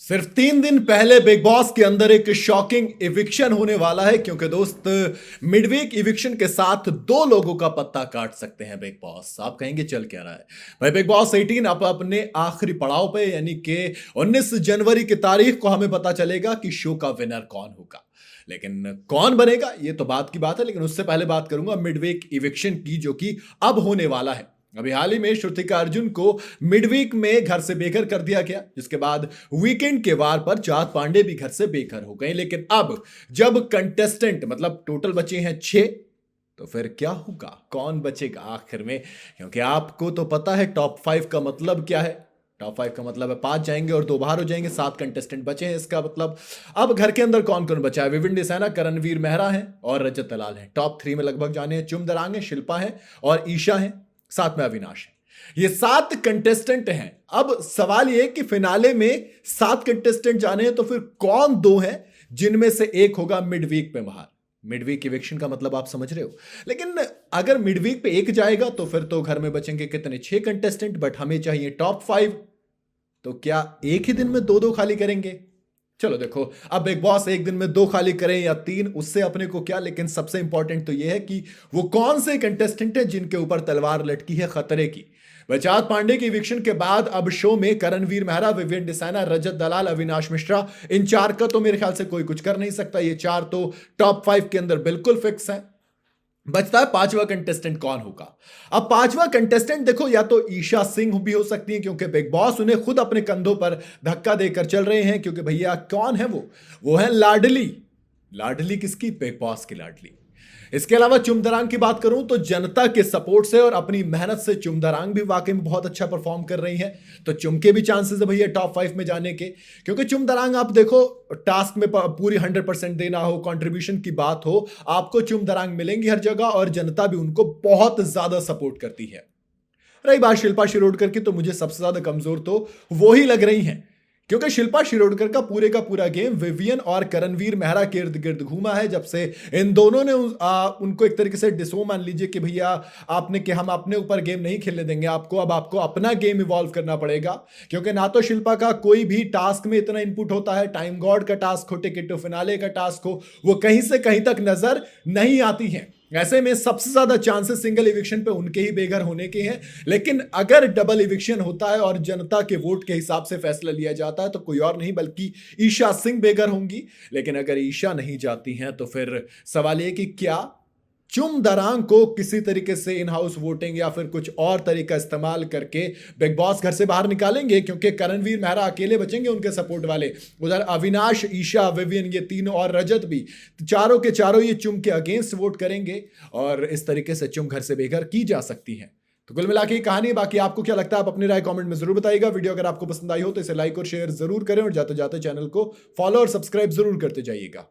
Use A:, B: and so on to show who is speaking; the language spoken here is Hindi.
A: सिर्फ 3 दिन पहले बिग बॉस के अंदर एक शॉकिंग इविक्शन होने वाला है, क्योंकि दोस्त मिडवीक इविक्शन के साथ 2 लोगों का पत्ता काट सकते हैं बिग बॉस। आप कहेंगे चल क्या रहा है भाई? बिग बॉस 18 अब अपने आखिरी पड़ाव पे, यानी कि 19 जनवरी की तारीख को हमें पता चलेगा कि शो का विनर कौन होगा। लेकिन कौन बनेगा ये तो बात की बात है, लेकिन उससे पहले बात करूंगा मिडवीक इविक्शन की, जो कि अब होने वाला है। अभी हाल ही में श्रुतिका अर्जुन को मिडवीक में घर से बेघर कर दिया गया, जिसके बाद वीकेंड के वार पर चाँद पांडे भी घर से बेघर हो गए। लेकिन अब जब कंटेस्टेंट मतलब टोटल बचे हैं 6, तो फिर क्या होगा, कौन बचेगा आखिर में? क्योंकि आपको तो पता है टॉप 5 का मतलब क्या है। टॉप 5 का मतलब है 5 जाएंगे और 2 बाहर हो जाएंगे, 7 कंटेस्टेंट बचे हैं। इसका मतलब अब घर के अंदर कौन कौन बचा है? विविन डिसैना, करणवीर मेहरा है और रजत दलाल है। टॉप 3 में लगभग जाने हैं चुम दरांग है, शिल्पा है और ईशा है, साथ में अविनाश है। ये 7 कंटेस्टेंट हैं। अब सवाल ये कि फिनाले में 7 कंटेस्टेंट जाने हैं, तो फिर कौन 2 हैं जिनमें से एक होगा मिडवीक पे बाहर? मिडवीक इविक्शन का मतलब आप समझ रहे हो। लेकिन अगर मिडवीक पे एक जाएगा तो फिर तो घर में बचेंगे कितने? 6 कंटेस्टेंट, बट हमें चाहिए टॉप 5। तो क्या एक ही दिन में 2-2 खाली करेंगे? चलो देखो, अब बिग बॉस एक दिन में 2 खाली करें या 3, उससे अपने को क्या, लेकिन सबसे इंपॉर्टेंट तो यह है कि वो कौन से कंटेस्टेंट है जिनके ऊपर तलवार लटकी है खतरे की। चाँद पांडे के इविक्शन के बाद अब शो में करणवीर मेहरा, विवियन डिसैना, रजत दलाल, अविनाश मिश्रा, इन 4 का तो मेरे ख्याल से कोई कुछ कर नहीं सकता। ये 4 तो टॉप 5 के अंदर बिल्कुल फिक्स है। बचता है 5वां कंटेस्टेंट, कौन होगा? अब 5वां कंटेस्टेंट देखो, या तो ईशा सिंह भी हो सकती है, क्योंकि बिग बॉस उन्हें खुद अपने कंधों पर धक्का देकर चल रहे हैं। क्योंकि भैया कौन है वो है लाडली। लाडली किसकी? बिग बॉस की लाडली। इसके अलावा चुमदरांग की बात करूं तो जनता के सपोर्ट से और अपनी मेहनत से चुमदरांग भी वाकई में बहुत अच्छा परफॉर्म कर रही है। तो चुम के भी चांसेस है भैया टॉप 5 में जाने के, क्योंकि चुमदरांग आप देखो, टास्क में पूरी 100% देना हो, कंट्रीब्यूशन की बात हो, आपको चुमदरांग मिलेंगी हर जगह और जनता भी उनको बहुत ज्यादा सपोर्ट करती है। रही बात शिल्पा शिरोडकर की, तो मुझे सबसे ज्यादा कमजोर तो वो ही लग रही हैं, क्योंकि शिल्पा शिरोडकर का पूरा गेम विवियन और करणवीर मेहरा के इर्द गिर्द घूमा है। जब से इन दोनों ने उनको एक तरीके से डिसो मान लीजिए कि भैया आपने कि हम अपने ऊपर गेम नहीं खेलने देंगे आपको, अब आपको अपना गेम इवॉल्व करना पड़ेगा। क्योंकि ना तो शिल्पा का कोई भी टास्क में इतना इनपुट होता है, टाइम गॉड का टास्क हो, टिकट टू फिनाले का टास्क हो, वो कहीं से कहीं तक नजर नहीं आती है। ऐसे में सबसे ज्यादा चांसेस सिंगल इविक्शन पे उनके ही बेघर होने के हैं। लेकिन अगर डबल इविक्शन होता है और जनता के वोट के हिसाब से फैसला लिया जाता है, तो कोई और नहीं बल्कि ईशा सिंह बेघर होंगी। लेकिन अगर ईशा नहीं जाती हैं, तो फिर सवाल यह कि क्या चुम दरांग को किसी तरीके से इन हाउस वोटिंग या फिर कुछ और तरीका इस्तेमाल करके बिग बॉस घर से बाहर निकालेंगे? क्योंकि करणवीर मेहरा अकेले बचेंगे उनके सपोर्ट वाले, उधर अविनाश, ईशा, विवियन, ये तीनों और रजत भी, चारों के चारों ये चुम के अगेंस्ट वोट करेंगे और इस तरीके से चुम घर से बेघर की जा सकती है। तो कुल मिला के कहानी। बाकी आपको क्या लगता है, आप अपनी राय कमेंट में जरूर बताइएगा। वीडियो अगर आपको पसंद आई हो तो इसे लाइक और शेयर जरूर करें और जाते जाते चैनल को फॉलो और सब्सक्राइब जरूर करते जाइएगा।